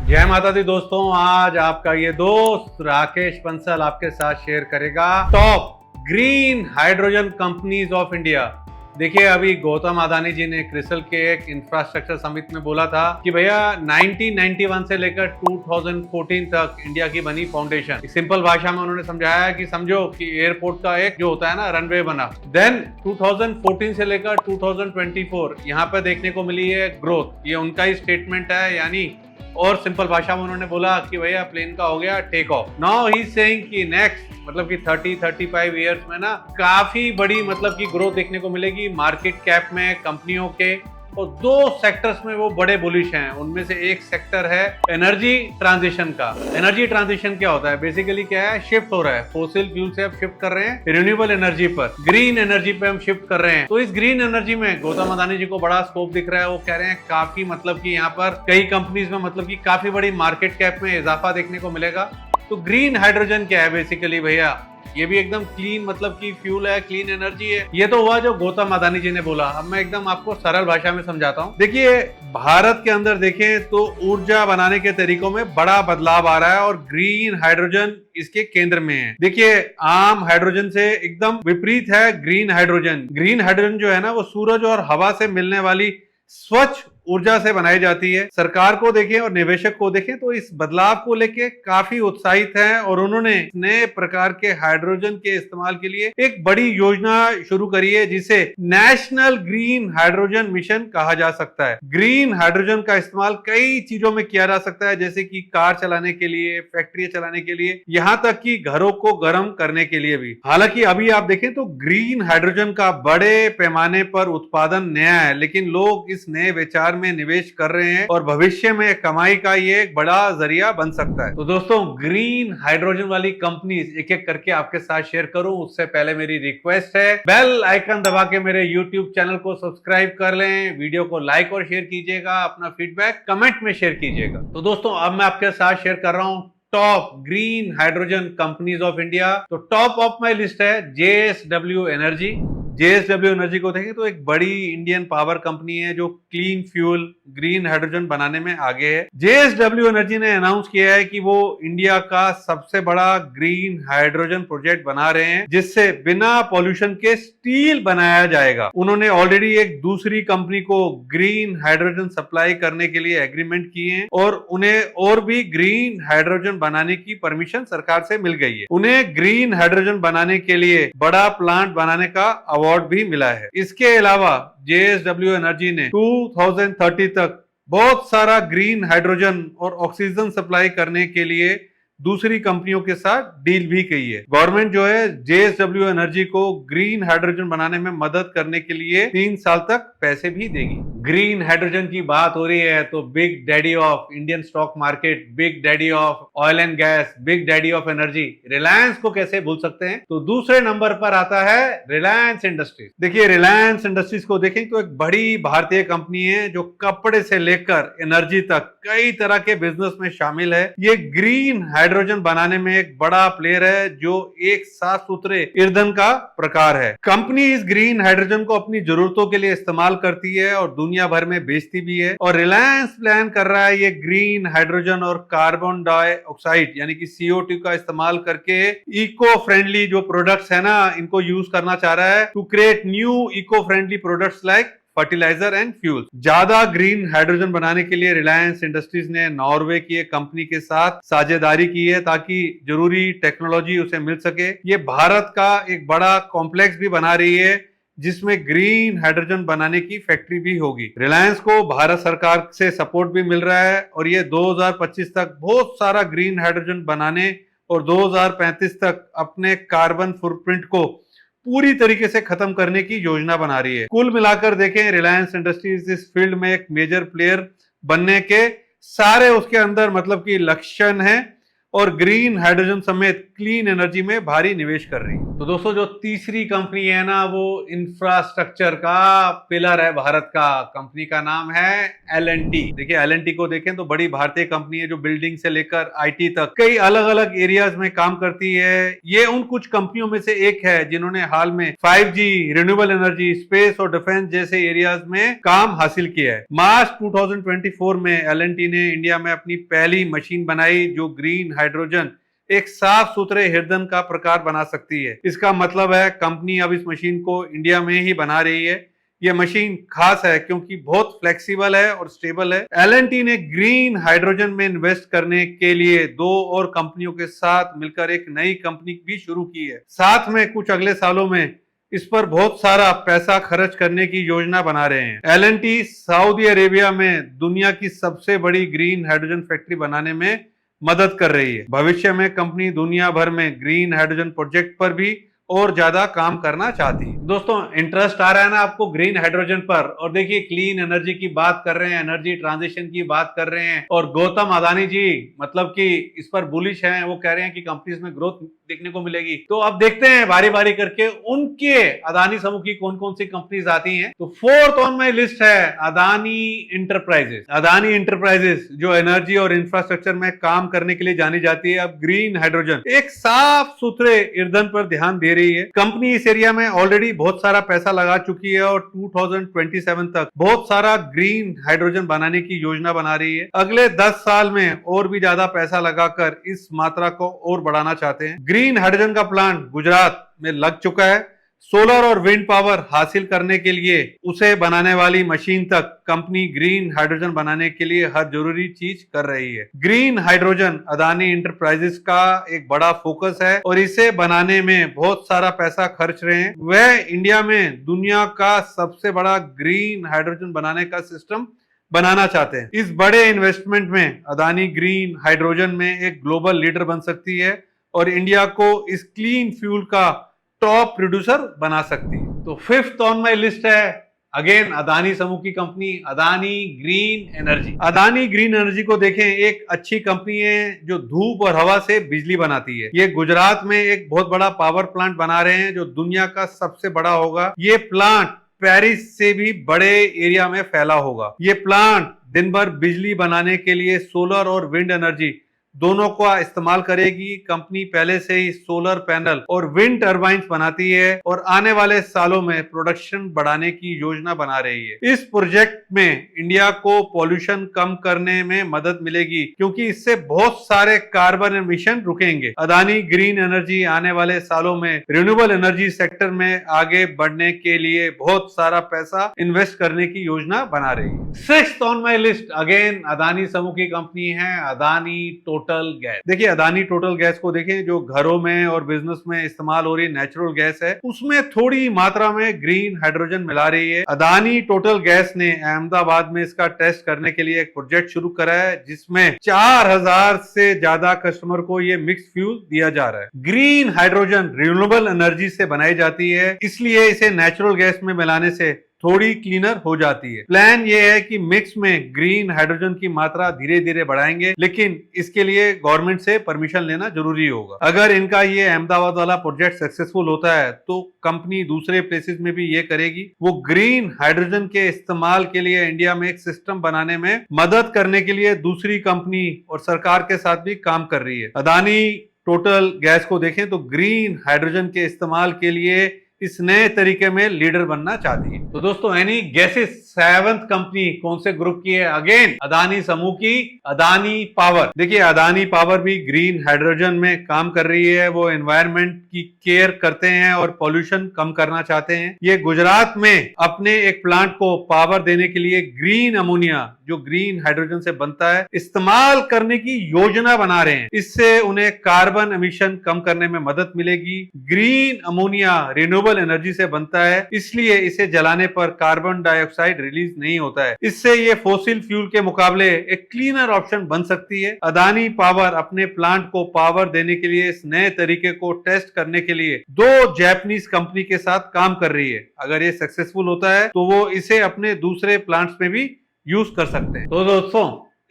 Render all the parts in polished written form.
जय माता दी दोस्तों, आज आपका ये दोस्त राकेश बंसल आपके साथ शेयर करेगा top green hydrogen companies of India. देखिए, अभी गौतम अदानी जी ने क्रिसल के एक इंफ्रास्ट्रक्चर समिट में बोला था कि भैया 1991 से लेकर 2014 तक इंडिया की बनी फाउंडेशन। सिंपल भाषा में उन्होंने समझाया कि समझो कि एयरपोर्ट का एक जो होता है ना रनवे बना, देन 2014 से लेकर 2024 यहाँ पे देखने को मिली है ग्रोथ। ये उनका ही स्टेटमेंट है, यानी और सिंपल भाषा में उन्होंने बोला कि भैया प्लेन का हो गया take off. Now he saying कि नेक्स्ट मतलब कि 30-35 इयर्स में ना काफी बड़ी मतलब की ग्रोथ देखने को मिलेगी मार्केट कैप में कंपनियों के। और दो सेक्टर्स में वो बड़े बुलिश हैं। उनमें से एक सेक्टर है एनर्जी ट्रांजिशन का। एनर्जी ट्रांजिशन क्या होता है? बेसिकली क्या है, शिफ्ट हो रहा है, फोसिल फ्यूल से अब शिफ्ट कर रहे हैं रिन्यूएबल एनर्जी पर, ग्रीन एनर्जी पे हम शिफ्ट कर रहे हैं। तो इस ग्रीन एनर्जी में गौतम अदानी जी को बड़ा स्कोप दिख रहा है। वो कह रहे हैं काफी मतलब कि यहाँ पर कई कंपनीज में मतलब कि काफी बड़ी मार्केट कैप में इजाफा देखने को मिलेगा। तो ग्रीन हाइड्रोजन क्या है बेसिकली भैया? ये भी एकदम क्लीन मतलब कि फ्यूल है, क्लीन एनर्जी है। ये तो हुआ जो गौतम अदानी जी ने बोला। अब मैं एकदम आपको सरल भाषा में समझाता हूँ। देखिए, भारत के अंदर देखें तो ऊर्जा बनाने के तरीकों में बड़ा बदलाव आ रहा है और ग्रीन हाइड्रोजन इसके केंद्र में है। देखिए, आम हाइड्रोजन से एकदम विपरीत है ग्रीन हाइड्रोजन। ग्रीन हाइड्रोजन जो है ना, वो सूरज और हवा से मिलने वाली स्वच्छ ऊर्जा से बनाई जाती है। सरकार को देखें और निवेशक को देखें तो इस बदलाव को लेके काफी उत्साहित हैं और उन्होंने नए प्रकार के हाइड्रोजन के इस्तेमाल के लिए एक बड़ी योजना शुरू करी है जिसे नेशनल ग्रीन हाइड्रोजन मिशन कहा जा सकता है। ग्रीन हाइड्रोजन का इस्तेमाल कई चीजों में किया जा सकता है, जैसे कि कार चलाने के लिए, फैक्ट्री चलाने के लिए, यहाँ तक कि घरों को गर्म करने के लिए भी। हालांकि अभी आप देखें तो ग्रीन हाइड्रोजन का बड़े पैमाने पर उत्पादन नया है, लेकिन लोग इस नए विचार में निवेश कर रहे हैं और भविष्य में कमाई का ये एक बड़ा जरिया बन सकता है। तो दोस्तों, ग्रीन हाइड्रोजन वाली कंपनीज एक एक करके आपके साथ शेयर करूं उससे पहले मेरी रिक्वेस्ट है, बेल आइकन दबा के मेरे यूट्यूब चैनल को सब्सक्राइब कर लें, वीडियो को लाइक और शेयर कीजिएगा, अपना फीडबैक कमेंट में शेयर कीजिएगा। तो दोस्तों, अब मैं आपके साथ शेयर कर रहा हूं top green hydrogen companies of India. तो टॉप ऑफ माई लिस्ट है JSW एनर्जी। JSW एनर्जी को देखें तो एक बड़ी इंडियन पावर कंपनी है जो क्लीन फ्यूल ग्रीन हाइड्रोजन बनाने में आगे है। JSW एनर्जी ने अनाउंस किया है कि वो इंडिया का सबसे बड़ा ग्रीन हाइड्रोजन प्रोजेक्ट बना रहे हैं जिससे बिना पॉल्यूशन के स्टील बनाया जाएगा। उन्होंने ऑलरेडी एक दूसरी कंपनी को ग्रीन हाइड्रोजन सप्लाई करने के लिए एग्रीमेंट किए हैं और उन्हें और भी ग्रीन हाइड्रोजन बनाने की परमिशन सरकार से मिल गई है। उन्हें ग्रीन हाइड्रोजन बनाने के लिए बड़ा प्लांट बनाने का अवार्ड भी मिला है। इसके अलावा JSW एनर्जी ने 2030 तक बहुत सारा ग्रीन हाइड्रोजन और ऑक्सीजन सप्लाई करने के लिए दूसरी कंपनियों के साथ डील भी की है। गवर्नमेंट जो है JSW एनर्जी को ग्रीन हाइड्रोजन बनाने में मदद करने के लिए 3 साल तक पैसे भी देगी। ग्रीन हाइड्रोजन की बात हो रही है तो big daddy of Indian stock market, big daddy of oil and gas, big daddy of energy, Reliance को कैसे भूल सकते हैं? तो दूसरे नंबर पर आता है रिलायंस इंडस्ट्रीज। देखिए, रिलायंस इंडस्ट्रीज को देखें तो एक बड़ी भारतीय कंपनी है जो कपड़े से लेकर एनर्जी तक कई तरह के बिजनेस में शामिल है। ये ग्रीन हाइड्रोजन बनाने में एक बड़ा प्लेयर है जो एक साफ सुथरे ईंधन का प्रकार है। कंपनी इस ग्रीन हाइड्रोजन को अपनी जरूरतों के लिए इस्तेमाल करती है और दुनिया भर में बेचती भी है। और रिलायंस प्लान कर रहा है ये ग्रीन हाइड्रोजन और कार्बन डाइऑक्साइड यानी कि CO2 का इस्तेमाल करके इको फ्रेंडली जो प्रोडक्ट्स है ना, इनको यूज करना चाह रहा है to create new eco friendly products like fertiliser and fuel. ज्यादा ग्रीन हाइड्रोजन बनाने के लिए रिलायंस इंडस्ट्रीज ने नॉर्वे की एक कंपनी के साथ साझेदारी की है ताकि जरूरी टेक्नोलॉजी उसे मिल सके। ये भारत का एक बड़ा कॉम्प्लेक्स भी बना रही है जिसमें ग्रीन हाइड्रोजन बनाने की फैक्ट्री भी होगी। रिलायंस को भारत सरकार से सपोर्ट भी मिल रहा है और ये 2025 तक बहुत सारा ग्रीन हाइड्रोजन बनाने और 2035 तक अपने कार्बन फुटप्रिंट को पूरी तरीके से खत्म करने की योजना बना रही है। कुल मिलाकर देखें, रिलायंस इंडस्ट्रीज इस फील्ड में एक मेजर प्लेयर बनने के सारे उसके अंदर मतलब कि लक्षण है और ग्रीन हाइड्रोजन समेत क्लीन एनर्जी में भारी निवेश कर रही है। तो दोस्तों जो तीसरी कंपनी है ना, वो इंफ्रास्ट्रक्चर का पिलर है भारत का। कंपनी का नाम है L&T। देखिए L&T को देखें तो बड़ी भारतीय कंपनी है जो बिल्डिंग से लेकर IT तक कई अलग अलग एरियाज में काम करती है। ये उन कुछ कंपनियों में से एक है जिन्होंने हाल में 5G, रिन्यूएबल एनर्जी, स्पेस और डिफेंस जैसे एरियाज में काम हासिल किया है। मार्च 2024 में L&T ने इंडिया में अपनी पहली मशीन बनाई जो ग्रीन हाइड्रोजन एक साफ सुथरे ईंधन का प्रकार बना सकती है। इसका मतलब है कंपनी अब इस मशीन को इंडिया में ही बना रही है। यह मशीन खास है क्योंकि बहुत फ्लेक्सिबल है और स्टेबल है। L&T ने ग्रीन हाइड्रोजन में इन्वेस्ट करने के लिए 2 और कंपनियों के साथ मिलकर एक नई कंपनी भी शुरू की है। साथ में कुछ अगले सालों में इस पर बहुत सारा पैसा खर्च करने की योजना बना रहे हैं। L&T सऊदी अरेबिया में दुनिया की सबसे बड़ी ग्रीन हाइड्रोजन फैक्ट्री बनाने में मदद कर रही है। भविष्य में कंपनी दुनिया भर में ग्रीन हाइड्रोजन प्रोजेक्ट पर भी और ज्यादा काम करना चाहती है। दोस्तों इंटरेस्ट आ रहा है ना आपको ग्रीन हाइड्रोजन पर, और देखिए क्लीन एनर्जी की बात कर रहे हैं, एनर्जी ट्रांजिशन की बात कर रहे हैं, और गौतम अदानी जी मतलब कि इस पर बुलिश हैं। वो कह रहे हैं कि कंपनीज में ग्रोथ देखने को मिलेगी। तो अब देखते हैं बारी बारी करके उनके अदानी समूह की कौन कौन सी कंपनीज आती हैं। तो 4th ऑन माई लिस्ट है अदानी इंटरप्राइजेस। अदानी इंटरप्राइजेस जो एनर्जी और इंफ्रास्ट्रक्चर में काम करने के लिए जानी जाती है, अब ग्रीन हाइड्रोजन एक साफ सुथरे ईंधन पर ध्यान दे रही है। कंपनी इस एरिया में ऑलरेडी बहुत सारा पैसा लगा चुकी है और 2027 तक बहुत सारा ग्रीन हाइड्रोजन बनाने की योजना बना रही है। अगले 10 साल में और भी ज्यादा पैसा लगाकर इस मात्रा को और बढ़ाना चाहते हैं। ग्रीन हाइड्रोजन का प्लांट गुजरात में लग चुका है। सोलर और विंड पावर हासिल करने के लिए उसे बनाने वाली मशीन तक कंपनी ग्रीन हाइड्रोजन बनाने के लिए हर जरूरी चीज कर रही है। ग्रीन हाइड्रोजन अदानी इंटरप्राइजेस का एक बड़ा फोकस है और इसे बनाने में बहुत सारा पैसा खर्च रहे हैं। वह इंडिया में दुनिया का सबसे बड़ा ग्रीन हाइड्रोजन बनाने का सिस्टम बनाना चाहते हैं। इस बड़े इन्वेस्टमेंट में अदानी ग्रीन हाइड्रोजन में एक ग्लोबल लीडर बन सकती है और इंडिया को इस क्लीन फ्यूल का टॉप प्रोड्यूसर बना सकती है। तो 5th ऑन माई लिस्ट है अगेन अदानी समूह की company Adani green energy. Adani green energy को देखें, एक अच्छी कंपनी है जो धूप और हवा से बिजली बनाती है। ये गुजरात में एक बहुत बड़ा पावर प्लांट बना रहे हैं जो दुनिया का सबसे बड़ा होगा। ये प्लांट पेरिस से भी बड़े एरिया में फैला होगा। ये प्लांट दिन भर बिजली बनाने के लिए सोलर और विंड एनर्जी दोनों का इस्तेमाल करेगी। कंपनी पहले से ही सोलर पैनल और विंड टर्बाइन्स बनाती है और आने वाले सालों में प्रोडक्शन बढ़ाने की योजना बना रही है। इस प्रोजेक्ट में इंडिया को पॉल्यूशन कम करने में मदद मिलेगी क्योंकि इससे बहुत सारे कार्बन एमिशन रुकेंगे। अदानी ग्रीन एनर्जी आने वाले सालों में रिन्यूएबल एनर्जी सेक्टर में आगे बढ़ने के लिए बहुत सारा पैसा इन्वेस्ट करने की योजना बना रही है। 6th on my list again Adani समूह की कंपनी है अदानी टोटल गैस। देखिए अदानी टोटल गैस को देखें, जो घरों में और बिजनेस में इस्तेमाल हो रही नेचुरल गैस है उसमें थोड़ी मात्रा में ग्रीन हाइड्रोजन मिला रही है। अदानी टोटल गैस ने अहमदाबाद में इसका टेस्ट करने के लिए एक प्रोजेक्ट शुरू करा है जिसमें 4000 से ज्यादा कस्टमर को ये मिक्स फ्यूल दिया जा रहा है। ग्रीन हाइड्रोजन रिन्यूएबल एनर्जी से बनाई जाती है, इसलिए इसे नेचुरल गैस में मिलाने से थोड़ी क्लीनर हो जाती है। प्लान ये है कि मिक्स में ग्रीन हाइड्रोजन की मात्रा धीरे धीरे बढ़ाएंगे, लेकिन इसके लिए गवर्नमेंट से परमिशन लेना जरूरी होगा। अगर इनका ये अहमदाबाद वाला प्रोजेक्ट सक्सेसफुल होता है तो कंपनी दूसरे प्लेसेस में भी ये करेगी। वो ग्रीन हाइड्रोजन के इस्तेमाल के लिए इंडिया में एक सिस्टम बनाने में मदद करने के लिए दूसरी कंपनी और सरकार के साथ भी काम कर रही है। अदानी टोटल गैस को देखें तो ग्रीन हाइड्रोजन के इस्तेमाल के लिए इस नए तरीके में लीडर बनना चाहती है। तो दोस्तों एनी गैसेस 7th कंपनी कौन से ग्रुप की है? अगेन अदानी समूह की अदानी पावर। देखिए अदानी पावर भी ग्रीन हाइड्रोजन में काम कर रही है। वो एनवायरनमेंट की केयर करते हैं और पॉल्यूशन कम करना चाहते हैं। ये गुजरात में अपने एक प्लांट को पावर देने के लिए ग्रीन अमोनिया जो ग्रीन हाइड्रोजन से बनता है इस्तेमाल करने की योजना बना रहे हैं। इससे उन्हें कार्बन एमिशन कम करने में मदद मिलेगी। ग्रीन अमोनिया रिन्यूएबल एनर्जी से बनता है, इसलिए इसे जलाने पर कार्बन डाइऑक्साइड रिलीज नहीं होता है। इससे ये फॉसिल फ्यूल के मुकाबले एक क्लीनर ऑप्शन बन सकती है। अदानी पावर अपने प्लांट को पावर देने के लिए इस नए तरीके को टेस्ट करने के लिए 2 जापानीज कंपनी के साथ काम कर रही है। अगर ये सक्सेसफुल होता है तो वो इसे अपने दूसरे प्लांट्स में भी यूज कर सकते हैं। तो दोस्तों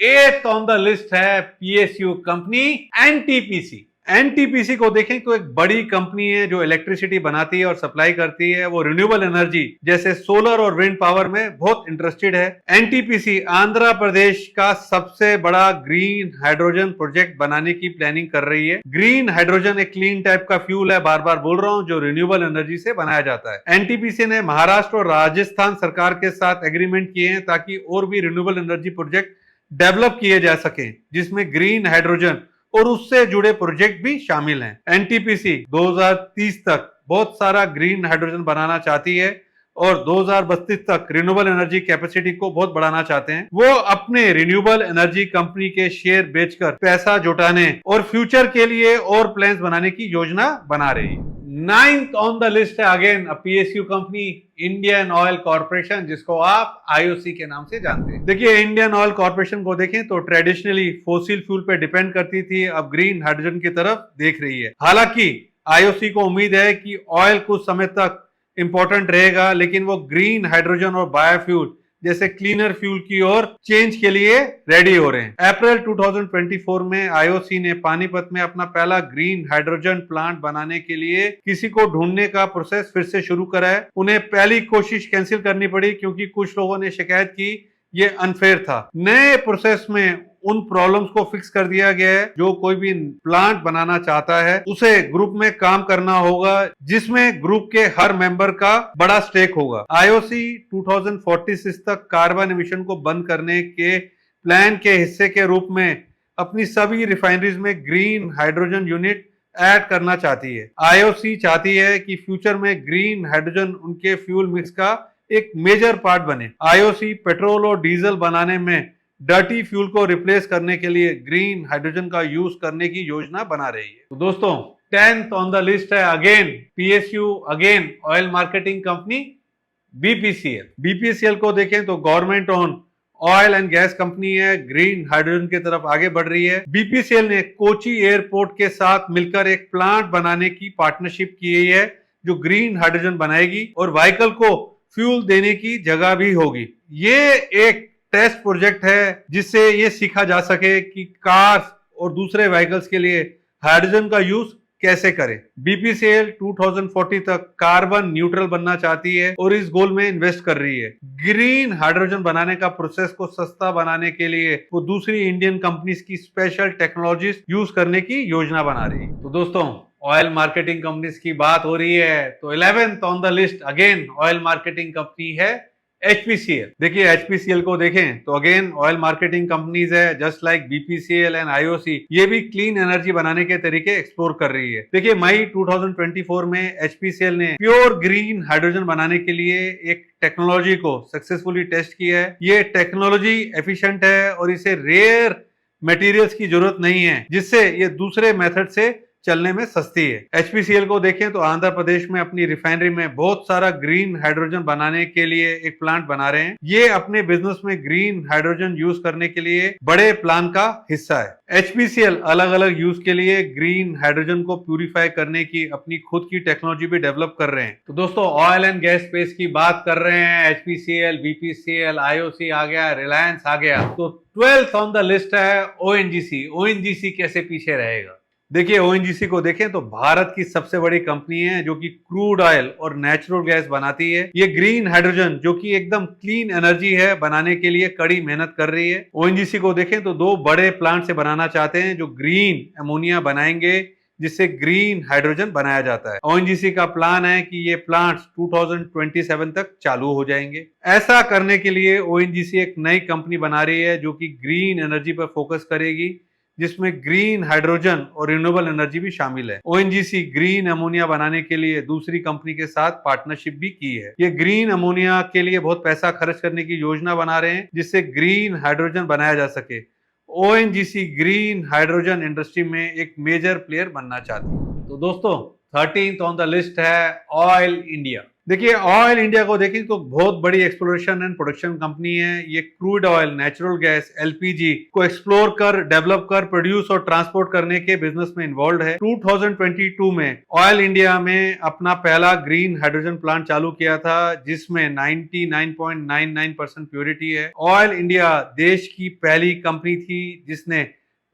8th ऑन द लिस्ट है पीएसयू कंपनी एनटीपीसी। एनटीपीसी को देखें तो एक बड़ी कंपनी है जो इलेक्ट्रिसिटी बनाती है और सप्लाई करती है। वो रिन्यूएबल एनर्जी जैसे सोलर और विंड पावर में बहुत इंटरेस्टेड है। एनटीपीसी आंध्र प्रदेश का सबसे बड़ा ग्रीन हाइड्रोजन प्रोजेक्ट बनाने की प्लानिंग कर रही है। ग्रीन हाइड्रोजन एक क्लीन टाइप का फ्यूल है, बार बार बोल रहा हूं, जो रिन्यूएबल एनर्जी से बनाया जाता है। एनटीपीसी ने महाराष्ट्र और राजस्थान सरकार के साथ एग्रीमेंट किए हैं ताकि और भी रिन्यूएबल एनर्जी प्रोजेक्ट डेवलप किए जा सके, जिसमें ग्रीन हाइड्रोजन और उससे जुड़े प्रोजेक्ट भी शामिल हैं। एनटीपीसी 2030 तक बहुत सारा ग्रीन हाइड्रोजन बनाना चाहती है और 2032 तक रिन्यूएबल एनर्जी कैपेसिटी को बहुत बढ़ाना चाहते हैं। वो अपने रिन्यूएबल एनर्जी कंपनी के शेयर बेचकर पैसा जुटाने और फ्यूचर के लिए और प्लान्स बनाने की योजना बना रही है। 9th ऑन द लिस्ट है again PSU company Indian oil corporation, जिसको आप आईओसी के नाम से जानते हैं। देखिए, इंडियन ऑयल कॉर्पोरेशन को देखें तो ट्रेडिशनली फोसिल फ्यूल पे डिपेंड करती थी, अब ग्रीन हाइड्रोजन की तरफ देख रही है। हालांकि आईओसी को उम्मीद है कि ऑयल कुछ समय तक इंपॉर्टेंट रहेगा, लेकिन वो ग्रीन हाइड्रोजन और बायोफ्यूल जैसे क्लीनर फ्यूल की ओर चेंज के लिए रेडी हो रहे हैं। अप्रैल 2024 में आईओसी ने पानीपत में अपना पहला ग्रीन हाइड्रोजन प्लांट बनाने के लिए किसी को ढूंढने का प्रोसेस फिर से शुरू करा है। उन्हें पहली कोशिश कैंसिल करनी पड़ी क्योंकि कुछ लोगों ने शिकायत की ये अनफेयर था। नए प्रोसेस में उन प्रॉब्लम्स को फिक्स कर दिया गया है। जो कोई भी प्लांट बनाना चाहता है उसे ग्रुप में काम करना होगा, जिसमें ग्रुप के हर मेंबर का बड़ा स्टेक होगा। आईओसी 2046 तक कार्बन एमिशन को बंद करने के प्लान के हिस्से के रूप में अपनी सभी रिफाइनरीज में ग्रीन हाइड्रोजन यूनिट ऐड करना चाहती है। आईओसी चाहती है कि फ्यूचर में ग्रीन हाइड्रोजन उनके फ्यूल मिक्स का एक मेजर पार्ट बने। आईओसी पेट्रोल और डीजल बनाने में डर्टी फ्यूल को रिप्लेस करने के लिए ग्रीन हाइड्रोजन का यूज करने की योजना बना रही है। तो दोस्तों, 10th ऑन द लिस्ट है again PSU, again oil marketing company BPCL. BPCL को देखें तो government own oil and gas company है, ग्रीन हाइड्रोजन की तरफ आगे बढ़ रही है। बीपीसीएल ने कोची एयरपोर्ट के साथ मिलकर एक प्लांट बनाने की पार्टनरशिप की है जो ग्रीन हाइड्रोजन बनाएगी और व्हीकल को फ्यूल देने की जगह भी होगी। ये एक टेस्ट प्रोजेक्ट है जिससे ये सीखा जा सके कि कार्स और दूसरे व्हीकल्स के लिए हाइड्रोजन का यूज कैसे करें। बीपीसीएल 2040 तक कार्बन न्यूट्रल बनना चाहती है और इस गोल में इन्वेस्ट कर रही है। ग्रीन हाइड्रोजन बनाने का प्रोसेस को सस्ता बनाने के लिए वो दूसरी इंडियन कंपनीज की स्पेशल टेक्नोलॉजीज यूज करने की योजना बना रही है। तो दोस्तों, ऑयल मार्केटिंग कंपनीज की बात हो रही है तो 11th on the list again oil marketing company है एचपीसीएल। देखिए, एचपीसीएल को देखें तो अगेन ऑयल मार्केटिंग कंपनीज है, just like BPCL and IOC. ये भी क्लीन एनर्जी बनाने के तरीके एक्सप्लोर कर रही है। देखिए, मई 2024 में एचपीसीएल ने प्योर ग्रीन हाइड्रोजन बनाने के लिए एक टेक्नोलॉजी को सक्सेसफुली टेस्ट किया है। ये टेक्नोलॉजी एफिशिएंट है और इसे रेयर मटेरियल्स की जरूरत नहीं है, जिससे ये दूसरे मेथड से चलने में सस्ती है। एचपीसीएल को देखें तो आंध्र प्रदेश में अपनी रिफाइनरी में बहुत सारा ग्रीन हाइड्रोजन बनाने के लिए एक प्लांट बना रहे हैं। ये अपने बिजनेस में ग्रीन हाइड्रोजन यूज करने के लिए बड़े प्लान का हिस्सा है। एचपीसीएल अलग अलग यूज के लिए ग्रीन हाइड्रोजन को प्यूरिफाई करने की अपनी खुद की टेक्नोलॉजी भी डेवलप कर रहे हैं। तो दोस्तों, ऑयल एंड गैस स्पेस की बात कर रहे हैं। एचपीसीएल, बीपीसीएल, आईओसी आ गया, रिलायंस आ गया, तो 12th ऑन द लिस्ट है ओएनजीसी। ओएनजीसी कैसे पीछे रहेगा? देखिए, ओएनजीसी को देखें तो भारत की सबसे बड़ी कंपनी है जो कि क्रूड ऑयल और नेचुरल गैस बनाती है। ये ग्रीन हाइड्रोजन जो कि एकदम क्लीन एनर्जी है बनाने के लिए कड़ी मेहनत कर रही है। ओएनजीसी को देखें तो दो बड़े प्लांट से बनाना चाहते हैं जो ग्रीन अमोनिया बनाएंगे, जिससे ग्रीन हाइड्रोजन बनाया जाता है। ओएनजीसी का प्लान है कि ये प्लांट्स 2027 तक चालू हो जाएंगे। ऐसा करने के लिए ओएनजीसी एक नई कंपनी बना रही है जो कि ग्रीन एनर्जी पर फोकस करेगी, जिसमें ग्रीन हाइड्रोजन और रिन्यूएबल एनर्जी भी शामिल है। ओएनजीसी ग्रीन अमोनिया बनाने के लिए दूसरी कंपनी के साथ पार्टनरशिप भी की है। ये ग्रीन अमोनिया के लिए बहुत पैसा खर्च करने की योजना बना रहे हैं, जिससे ग्रीन हाइड्रोजन बनाया जा सके। ओएनजीसी ग्रीन हाइड्रोजन इंडस्ट्री में एक मेजर प्लेयर बनना चाहती है। तो दोस्तों, 13th ऑन द लिस्ट है ऑयल इंडिया। देखिए ऑयल इंडिया को देखें तो बहुत बड़ी एक्सप्लोरेशन एंड प्रोडक्शन कंपनी है। ये crude oil, natural gas, LPG को एक्सप्लोर कर, डेवलप कर, प्रोड्यूस और ट्रांसपोर्ट करने के बिजनेस में इन्वॉल्व है। 2022 में ऑयल इंडिया में अपना पहला ग्रीन हाइड्रोजन प्लांट चालू किया था, जिसमें 99.99% प्योरिटी है। ऑयल इंडिया देश की पहली कंपनी थी जिसने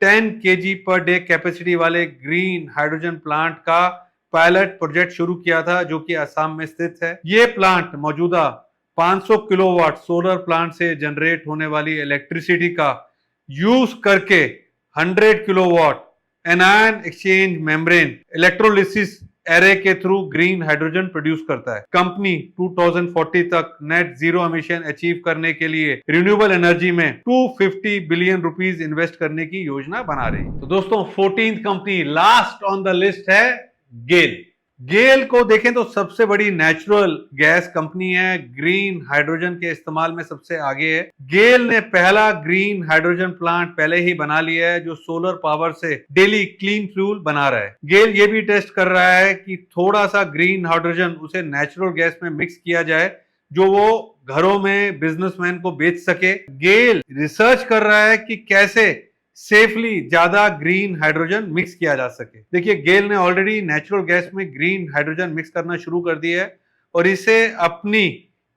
10 kg पर डे कैपेसिटी वाले ग्रीन हाइड्रोजन प्लांट का पायलट प्रोजेक्ट शुरू किया था, जो कि असम में स्थित है। ये प्लांट मौजूदा 500 किलोवाट सोलर प्लांट से जनरेट होने वाली इलेक्ट्रिसिटी का यूज करके 100 kilowatt anion exchange membrane electrolysis array के थ्रू ग्रीन हाइड्रोजन प्रोड्यूस करता है। कंपनी 2040 तक नेट जीरो एमिशन अचीव करने के लिए रिन्यूएबल एनर्जी में 250 बिलियन रुपीस इन्वेस्ट करने की योजना बना रही है। तो दोस्तों 14th company last on the list है गेल। गेल को देखें तो सबसे बड़ी नेचुरल गैस कंपनी है, ग्रीन हाइड्रोजन के इस्तेमाल में सबसे आगे है। गेल ने पहला ग्रीन हाइड्रोजन प्लांट पहले ही बना लिया है, जो सोलर पावर से डेली क्लीन फ्यूल बना रहा है। गेल ये भी टेस्ट कर रहा है कि थोड़ा सा ग्रीन हाइड्रोजन उसे नेचुरल गैस में मिक्स किया जाए, जो वो घरों में बिजनेसमैन को बेच सके। गेल रिसर्च कर रहा है कि कैसे सेफली ज्यादा ग्रीन हाइड्रोजन मिक्स किया जा सके। देखिए गेल ने ऑलरेडी नेचुरल गैस में ग्रीन हाइड्रोजन मिक्स करना शुरू कर दिया है और इसे अपनी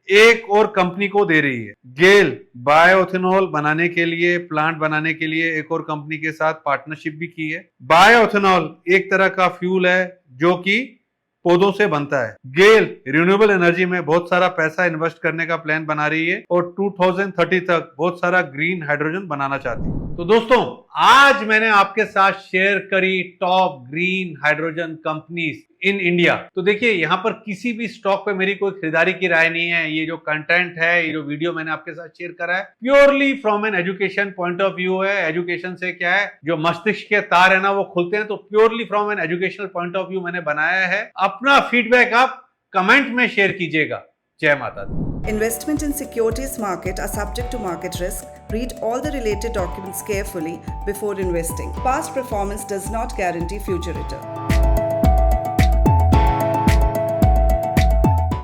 एक और कंपनी को दे रही है। गेल बायोएथेनॉल बनाने के लिए, प्लांट बनाने के लिए एक और कंपनी के साथ पार्टनरशिप भी की है। बायोएथेनॉल एक तरह का फ्यूल है जो कि पौधों से बनता है। गेल रिन्यूएबल एनर्जी में बहुत सारा पैसा इन्वेस्ट करने का प्लान बना रही है और 2030 तक बहुत सारा ग्रीन हाइड्रोजन बनाना चाहती है। तो दोस्तों आज मैंने आपके साथ शेयर करी top green hydrogen companies in India. तो देखिए यहाँ पर किसी भी स्टॉक पे मेरी कोई खरीदारी की राय नहीं है। ये जो कंटेंट है, ये जो वीडियो मैंने आपके साथ शेयर करा है, purely from an education point of view है। एजुकेशन से क्या है, जो मस्तिष्क के तार है ना वो खुलते हैं, तो purely from an educational point of view मैंने बनाया है। अपना फीडबैक आप कमेंट में शेयर कीजिएगा। जय माता दी। Investment in securities market are subject to market risk. Read all the related documents carefully before investing. Past performance does not guarantee future return.